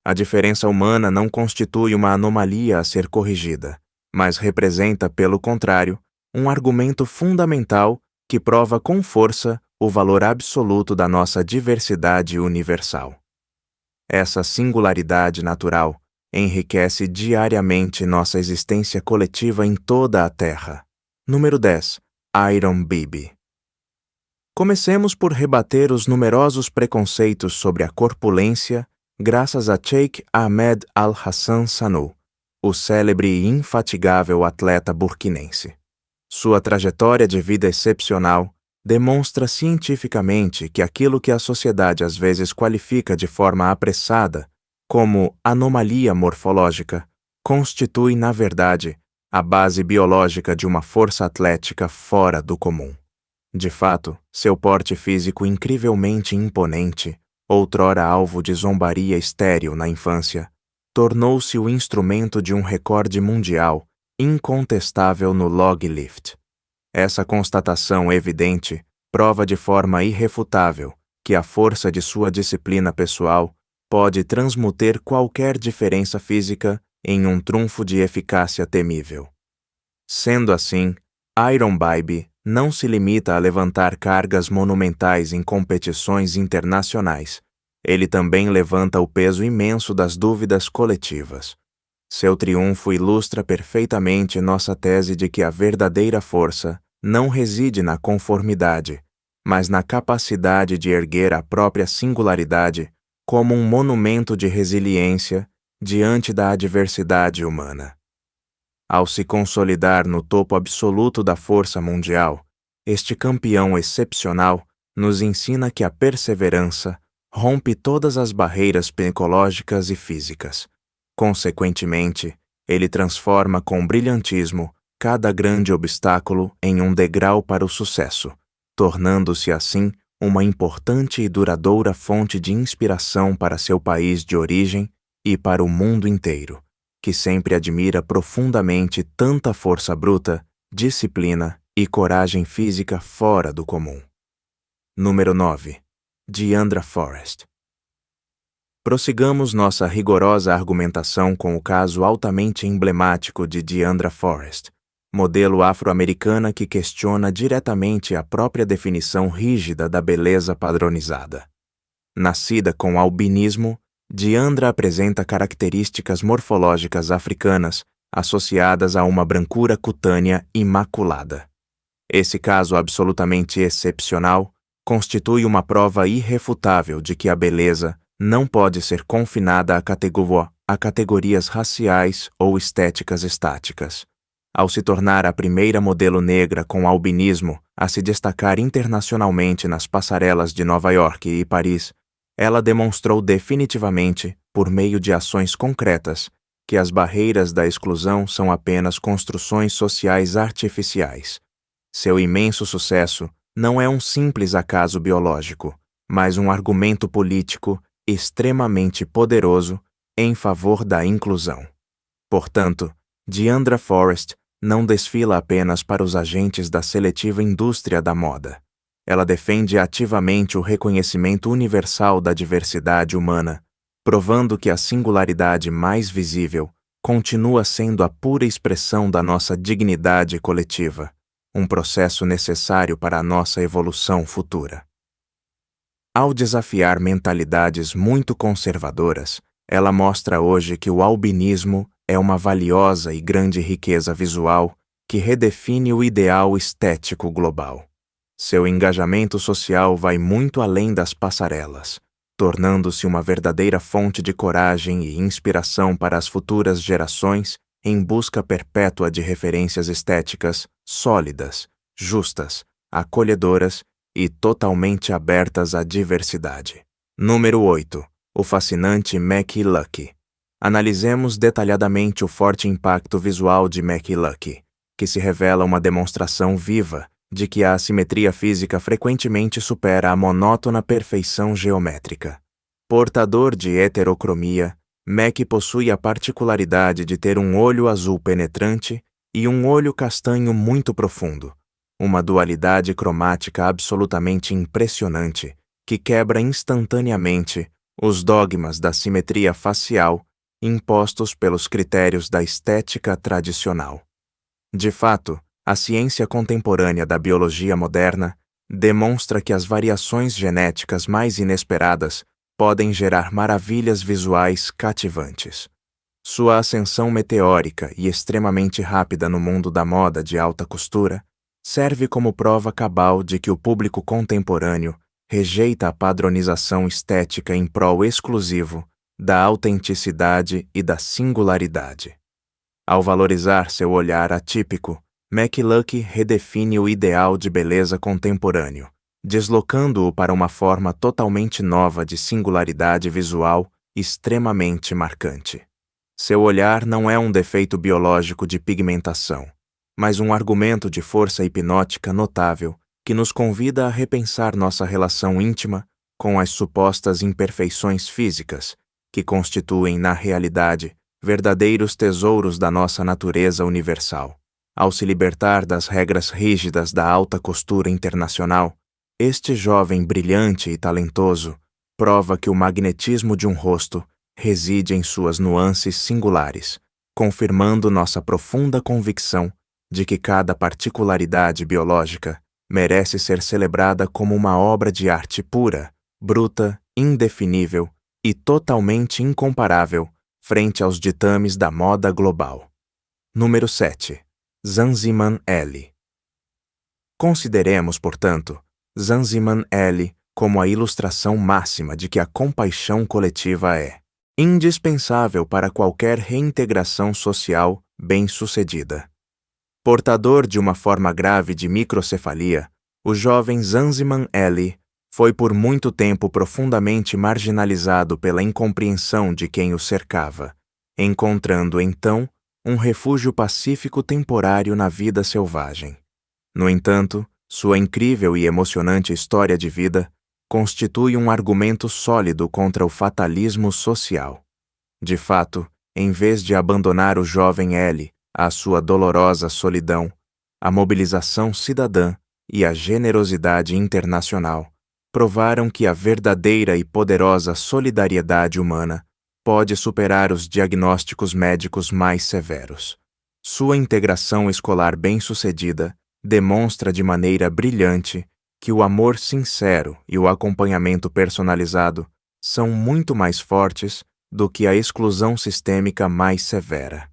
A diferença humana não constitui uma anomalia a ser corrigida, mas representa, pelo contrário, um argumento fundamental que prova com força o valor absoluto da nossa diversidade universal. Essa singularidade natural enriquece diariamente nossa existência coletiva em toda a Terra. Número 10. Iron Bibi. Comecemos por rebater os numerosos preconceitos sobre a corpulência graças a Sheikh Ahmed Al-Hassan Sanu, o célebre e infatigável atleta burkinense. Sua trajetória de vida excepcional demonstra cientificamente que aquilo que a sociedade às vezes qualifica de forma apressada como anomalia morfológica constitui, na verdade, a base biológica de uma força atlética fora do comum. De fato, seu porte físico incrivelmente imponente, outrora alvo de zombaria estéril na infância, tornou-se o instrumento de um recorde mundial incontestável no log lift. Essa constatação evidente prova de forma irrefutável que a força de sua disciplina pessoal pode transmuter qualquer diferença física em um trunfo de eficácia temível. Sendo assim, Iron Bibi não se limita a levantar cargas monumentais em competições internacionais. Ele também levanta o peso imenso das dúvidas coletivas. Seu triunfo ilustra perfeitamente nossa tese de que a verdadeira força não reside na conformidade, mas na capacidade de erguer a própria singularidade como um monumento de resiliência diante da adversidade humana. Ao se consolidar no topo absoluto da força mundial, este campeão excepcional nos ensina que a perseverança rompe todas as barreiras psicológicas e físicas. Consequentemente, ele transforma com brilhantismo cada grande obstáculo em um degrau para o sucesso, tornando-se assim uma importante e duradoura fonte de inspiração para seu país de origem e para o mundo inteiro, que sempre admira profundamente tanta força bruta, disciplina e coragem física fora do comum. Número 9. Diandra Forrest. Prossigamos nossa rigorosa argumentação com o caso altamente emblemático de Diandra Forrest, modelo afro-americana que questiona diretamente a própria definição rígida da beleza padronizada. Nascida com albinismo, Diandra apresenta características morfológicas africanas associadas a uma brancura cutânea imaculada. Esse caso absolutamente excepcional constitui uma prova irrefutável de que a beleza não pode ser confinada a categorias raciais ou estéticas estáticas. Ao se tornar a primeira modelo negra com albinismo a se destacar internacionalmente nas passarelas de Nova York e Paris, ela demonstrou definitivamente, por meio de ações concretas, que as barreiras da exclusão são apenas construções sociais artificiais. Seu imenso sucesso não é um simples acaso biológico, mas um argumento político extremamente poderoso em favor da inclusão. Portanto, Diandra Forrest não desfila apenas para os agentes da seletiva indústria da moda. Ela defende ativamente o reconhecimento universal da diversidade humana, provando que a singularidade mais visível continua sendo a pura expressão da nossa dignidade coletiva, um processo necessário para a nossa evolução futura. Ao desafiar mentalidades muito conservadoras, ela mostra hoje que o albinismo é uma valiosa e grande riqueza visual que redefine o ideal estético global. Seu engajamento social vai muito além das passarelas, tornando-se uma verdadeira fonte de coragem e inspiração para as futuras gerações em busca perpétua de referências estéticas sólidas, justas, acolhedoras e totalmente abertas à diversidade. Número 8. O fascinante Macky Lucky. Analisemos detalhadamente o forte impacto visual de Macky Lucky, que se revela uma demonstração viva de que a assimetria física frequentemente supera a monótona perfeição geométrica. Portador de heterocromia, Macky possui a particularidade de ter um olho azul penetrante e um olho castanho muito profundo, uma dualidade cromática absolutamente impressionante que quebra instantaneamente os dogmas da simetria facial impostos pelos critérios da estética tradicional. De fato, a ciência contemporânea da biologia moderna demonstra que as variações genéticas mais inesperadas podem gerar maravilhas visuais cativantes. Sua ascensão meteórica e extremamente rápida no mundo da moda de alta costura serve como prova cabal de que o público contemporâneo rejeita a padronização estética em prol exclusivo da autenticidade e da singularidade. Ao valorizar seu olhar atípico, McLuckie redefine o ideal de beleza contemporâneo, deslocando-o para uma forma totalmente nova de singularidade visual extremamente marcante. Seu olhar não é um defeito biológico de pigmentação, mas um argumento de força hipnótica notável que nos convida a repensar nossa relação íntima com as supostas imperfeições físicas, que constituem, na realidade, verdadeiros tesouros da nossa natureza universal. Ao se libertar das regras rígidas da alta costura internacional, este jovem brilhante e talentoso prova que o magnetismo de um rosto reside em suas nuances singulares, confirmando nossa profunda convicção de que cada particularidade biológica merece ser celebrada como uma obra de arte pura, bruta, indefinível e totalmente incomparável frente aos ditames da moda global. Número 7. Zanziman L. Consideremos, portanto, Zanziman L como a ilustração máxima de que a compaixão coletiva é indispensável para qualquer reintegração social bem-sucedida. Portador de uma forma grave de microcefalia, o jovem Zanziman L foi por muito tempo profundamente marginalizado pela incompreensão de quem o cercava, encontrando, então, um refúgio pacífico temporário na vida selvagem. No entanto, sua incrível e emocionante história de vida constitui um argumento sólido contra o fatalismo social. De fato, em vez de abandonar o jovem L à sua dolorosa solidão, a mobilização cidadã e a generosidade internacional provaram que a verdadeira e poderosa solidariedade humana pode superar os diagnósticos médicos mais severos. Sua integração escolar bem-sucedida demonstra de maneira brilhante que o amor sincero e o acompanhamento personalizado são muito mais fortes do que a exclusão sistêmica mais severa.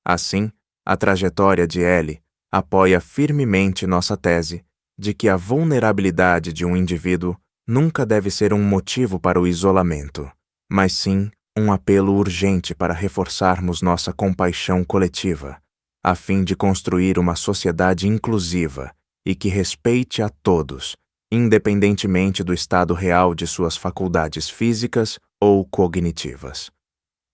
Assim, a trajetória de L apoia firmemente nossa tese de que a vulnerabilidade de um indivíduo nunca deve ser um motivo para o isolamento, mas sim um apelo urgente para reforçarmos nossa compaixão coletiva, a fim de construir uma sociedade inclusiva e que respeite a todos, independentemente do estado real de suas faculdades físicas ou cognitivas.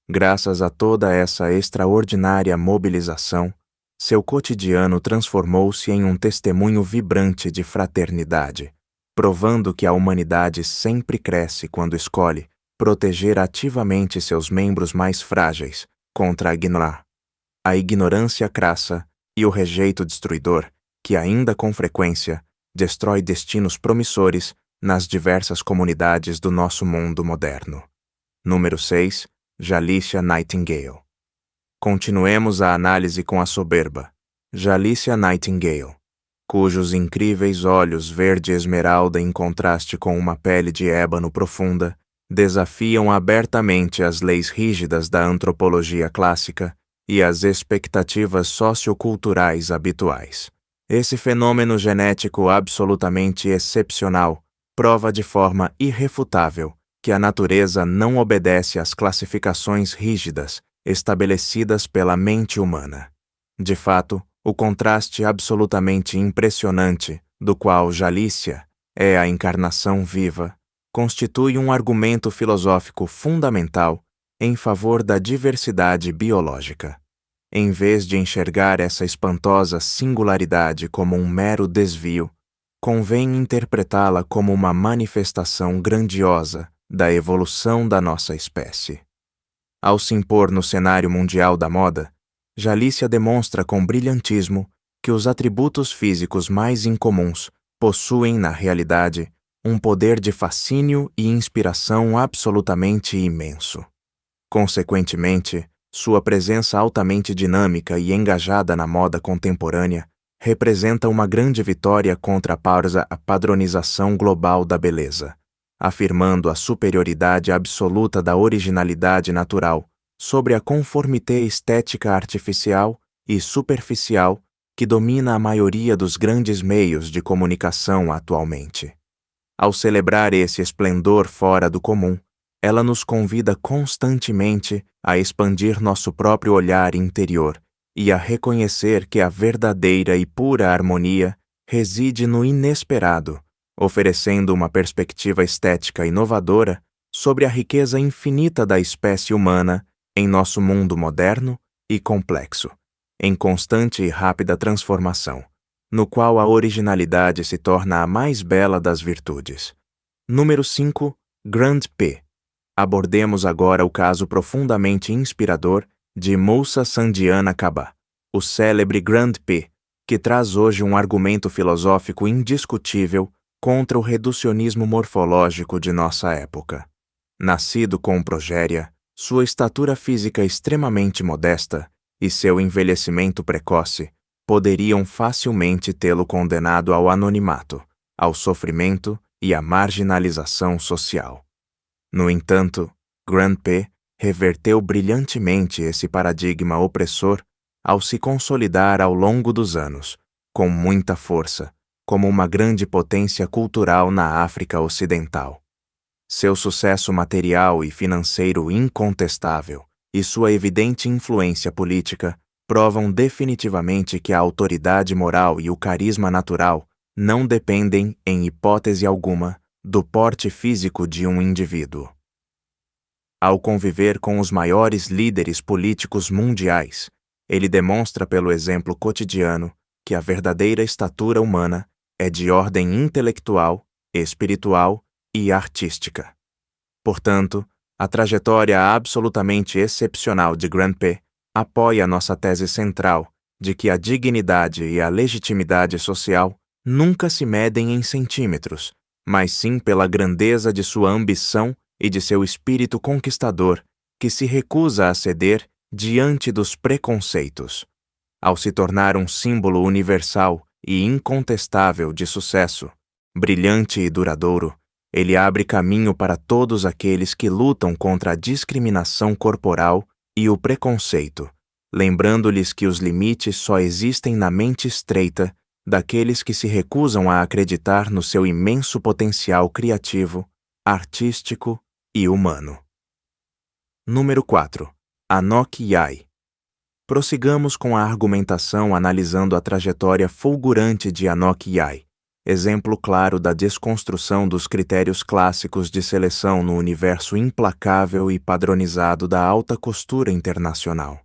Graças a toda essa extraordinária mobilização, seu cotidiano transformou-se em um testemunho vibrante de fraternidade, provando que a humanidade sempre cresce quando escolhe proteger ativamente seus membros mais frágeis contra a ignorância crassa e o rejeito destruidor que ainda com frequência destrói destinos promissores nas diversas comunidades do nosso mundo moderno. Número 6. Jalicia Nightingale. Continuemos a análise com a soberba. Jalicia Nightingale, cujos incríveis olhos verde esmeralda em contraste com uma pele de ébano profunda, desafiam abertamente as leis rígidas da antropologia clássica e as expectativas socioculturais habituais. Esse fenômeno genético absolutamente excepcional prova de forma irrefutável que a natureza não obedece às classificações rígidas estabelecidas pela mente humana. De fato, o contraste absolutamente impressionante, do qual Jalicia é a encarnação viva, constitui um argumento filosófico fundamental em favor da diversidade biológica. Em vez de enxergar essa espantosa singularidade como um mero desvio, convém interpretá-la como uma manifestação grandiosa da evolução da nossa espécie. Ao se impor no cenário mundial da moda, Jalicia demonstra com brilhantismo que os atributos físicos mais incomuns possuem, na realidade, um poder de fascínio e inspiração absolutamente imenso. Consequentemente, sua presença altamente dinâmica e engajada na moda contemporânea representa uma grande vitória contra a padronização global da beleza, afirmando a superioridade absoluta da originalidade natural sobre a conformité estética artificial e superficial que domina a maioria dos grandes meios de comunicação atualmente. Ao celebrar esse esplendor fora do comum, ela nos convida constantemente a expandir nosso próprio olhar interior e a reconhecer que a verdadeira e pura harmonia reside no inesperado, oferecendo uma perspectiva estética inovadora sobre a riqueza infinita da espécie humana em nosso mundo moderno e complexo, em constante e rápida transformação, no qual a originalidade se torna a mais bela das virtudes. Número 5. Grand P. Abordemos agora o caso profundamente inspirador de Moussa Sandiana Kaba, o célebre Grand P, que traz hoje um argumento filosófico indiscutível contra o reducionismo morfológico de nossa época. Nascido com progéria, sua estatura física extremamente modesta e seu envelhecimento precoce poderiam facilmente tê-lo condenado ao anonimato, ao sofrimento e à marginalização social. No entanto, Grand P reverteu brilhantemente esse paradigma opressor ao se consolidar ao longo dos anos, com muita força, como uma grande potência cultural na África Ocidental. Seu sucesso material e financeiro incontestável e sua evidente influência política provam definitivamente que a autoridade moral e o carisma natural não dependem, em hipótese alguma, do porte físico de um indivíduo. Ao conviver com os maiores líderes políticos mundiais, ele demonstra pelo exemplo cotidiano que a verdadeira estatura humana é de ordem intelectual, espiritual e artística. Portanto, a trajetória absolutamente excepcional de Grand P apoia a nossa tese central de que a dignidade e a legitimidade social nunca se medem em centímetros, mas sim pela grandeza de sua ambição e de seu espírito conquistador, que se recusa a ceder diante dos preconceitos. Ao se tornar um símbolo universal e incontestável de sucesso, brilhante e duradouro, ele abre caminho para todos aqueles que lutam contra a discriminação corporal e o preconceito, lembrando-lhes que os limites só existem na mente estreita daqueles que se recusam a acreditar no seu imenso potencial criativo, artístico e humano. Número 4. Anouk Yai. Prossigamos com a argumentação analisando a trajetória fulgurante de Anouk Yai, exemplo claro da desconstrução dos critérios clássicos de seleção no universo implacável e padronizado da alta costura internacional.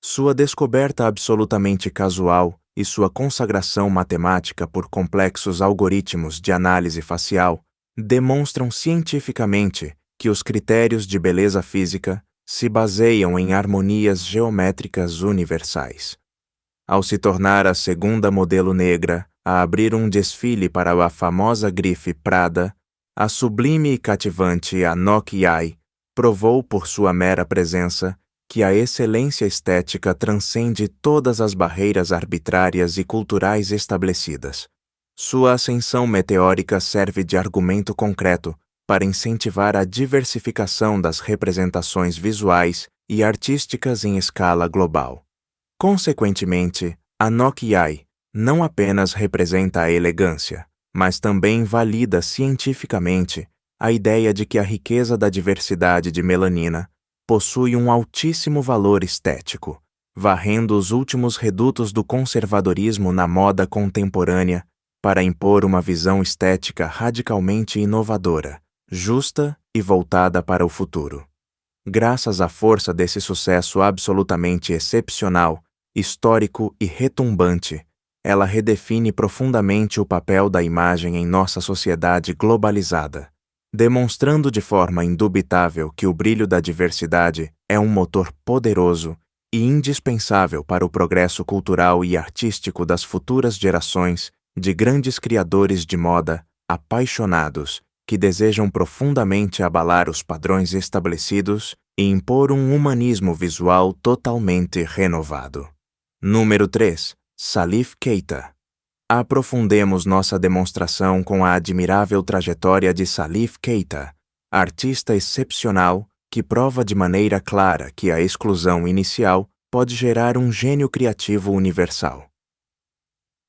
Sua descoberta absolutamente casual e sua consagração matemática por complexos algoritmos de análise facial demonstram cientificamente que os critérios de beleza física se baseiam em harmonias geométricas universais. Ao se tornar a segunda modelo negra a abrir um desfile para a famosa grife Prada, a sublime e cativante Anouk Yai provou por sua mera presença que a excelência estética transcende todas as barreiras arbitrárias e culturais estabelecidas. Sua ascensão meteórica serve de argumento concreto para incentivar a diversificação das representações visuais e artísticas em escala global. Consequentemente, Anouk Yai não apenas representa a elegância, mas também valida cientificamente a ideia de que a riqueza da diversidade de melanina possui um altíssimo valor estético, varrendo os últimos redutos do conservadorismo na moda contemporânea para impor uma visão estética radicalmente inovadora, justa e voltada para o futuro. Graças à força desse sucesso absolutamente excepcional, histórico e retumbante, ela redefine profundamente o papel da imagem em nossa sociedade globalizada, demonstrando de forma indubitável que o brilho da diversidade é um motor poderoso e indispensável para o progresso cultural e artístico das futuras gerações de grandes criadores de moda apaixonados, que desejam profundamente abalar os padrões estabelecidos e impor um humanismo visual totalmente renovado. Número 3. Salif Keita. Aprofundemos nossa demonstração com a admirável trajetória de Salif Keita, artista excepcional que prova de maneira clara que a exclusão inicial pode gerar um gênio criativo universal.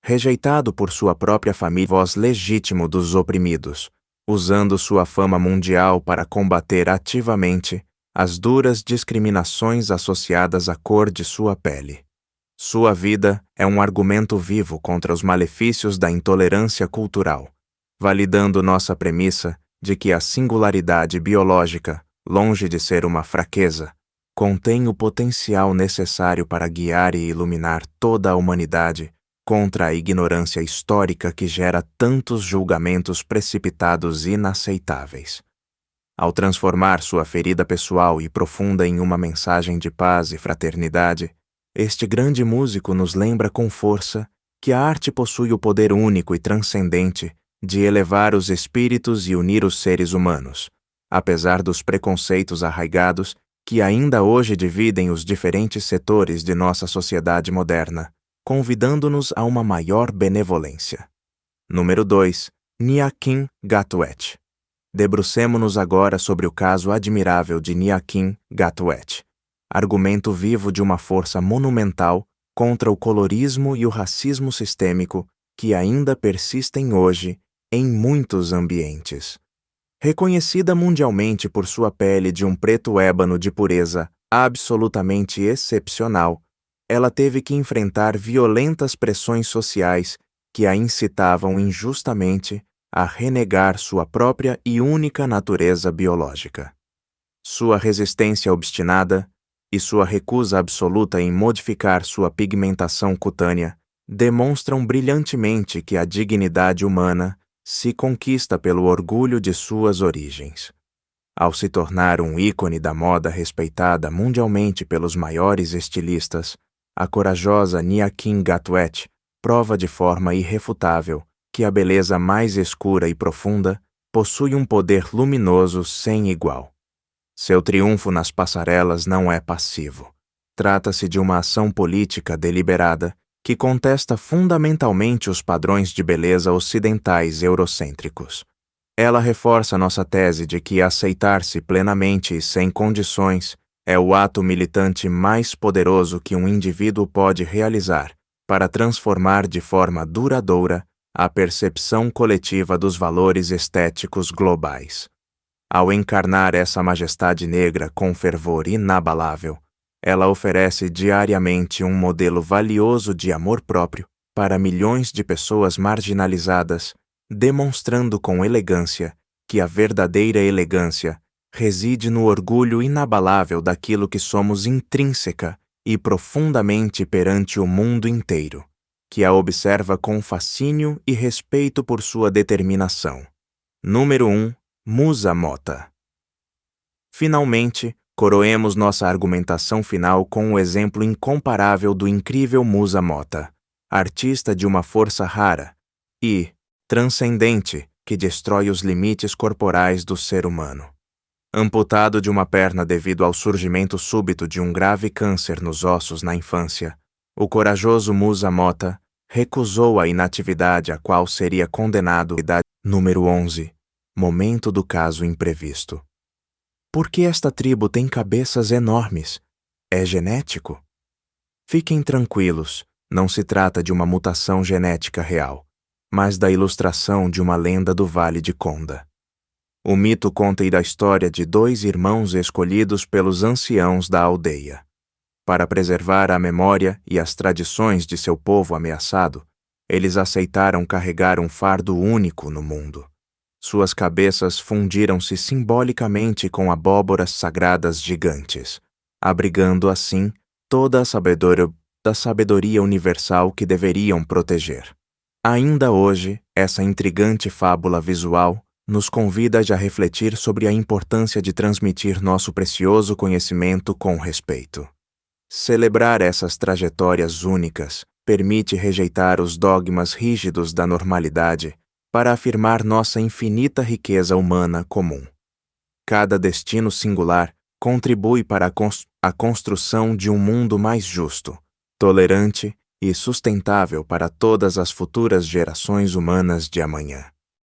Rejeitado por sua própria família, voz legítimo dos oprimidos, usando sua fama mundial para combater ativamente as duras discriminações associadas à cor de sua pele. Sua vida é um argumento vivo contra os malefícios da intolerância cultural, validando nossa premissa de que a singularidade biológica, longe de ser uma fraqueza, contém o potencial necessário para guiar e iluminar toda a humanidade contra a ignorância histórica que gera tantos julgamentos precipitados e inaceitáveis. Ao transformar sua ferida pessoal e profunda em uma mensagem de paz e fraternidade, este grande músico nos lembra com força que a arte possui o poder único e transcendente de elevar os espíritos e unir os seres humanos, apesar dos preconceitos arraigados que ainda hoje dividem os diferentes setores de nossa sociedade moderna, convidando-nos a uma maior benevolência. Número 2. Nyakin Gatwet. Debrucemo-nos agora sobre o caso admirável de Nyakin Gatwet, argumento vivo de uma força monumental contra o colorismo e o racismo sistêmico que ainda persistem hoje em muitos ambientes. Reconhecida mundialmente por sua pele de um preto ébano de pureza absolutamente excepcional, ela teve que enfrentar violentas pressões sociais que a incitavam injustamente a renegar sua própria e única natureza biológica. Sua resistência obstinada e sua recusa absoluta em modificar sua pigmentação cutânea demonstram brilhantemente que a dignidade humana se conquista pelo orgulho de suas origens. Ao se tornar um ícone da moda respeitada mundialmente pelos maiores estilistas, a corajosa Nyakin Gatwet prova de forma irrefutável que a beleza mais escura e profunda possui um poder luminoso sem igual. Seu triunfo nas passarelas não é passivo. Trata-se de uma ação política deliberada que contesta fundamentalmente os padrões de beleza ocidentais eurocêntricos. Ela reforça nossa tese de que aceitar-se plenamente e sem condições é o ato militante mais poderoso que um indivíduo pode realizar para transformar de forma duradoura a percepção coletiva dos valores estéticos globais. Ao encarnar essa majestade negra com fervor inabalável, ela oferece diariamente um modelo valioso de amor próprio para milhões de pessoas marginalizadas, demonstrando com elegância que a verdadeira elegância reside no orgulho inabalável daquilo que somos intrínseca e profundamente perante o mundo inteiro, que a observa com fascínio e respeito por sua determinação. Número 1. Musa Mota. Finalmente, coroemos nossa argumentação final com o exemplo incomparável do incrível Musa Mota, artista de uma força rara e transcendente que destrói os limites corporais do ser humano. Amputado de uma perna devido ao surgimento súbito de um grave câncer nos ossos na infância, o corajoso Musa Mota recusou a inatividade a qual seria condenado. Número 11. Momento do caso imprevisto. Por que esta tribo tem cabeças enormes? É genético? Fiquem tranquilos, não se trata de uma mutação genética real, mas da ilustração de uma lenda do Vale de Conda. O mito conta a história de dois irmãos escolhidos pelos anciãos da aldeia. Para preservar a memória e as tradições de seu povo ameaçado, eles aceitaram carregar um fardo único no mundo. Suas cabeças fundiram-se simbolicamente com abóboras sagradas gigantes, abrigando assim toda a sabedoria universal que deveriam proteger. Ainda hoje, essa intrigante fábula visual nos convida a refletir sobre a importância de transmitir nosso precioso conhecimento com respeito. Celebrar essas trajetórias únicas permite rejeitar os dogmas rígidos da normalidade para afirmar nossa infinita riqueza humana comum. Cada destino singular contribui para a construção de um mundo mais justo, tolerante e sustentável para todas as futuras gerações humanas de amanhã.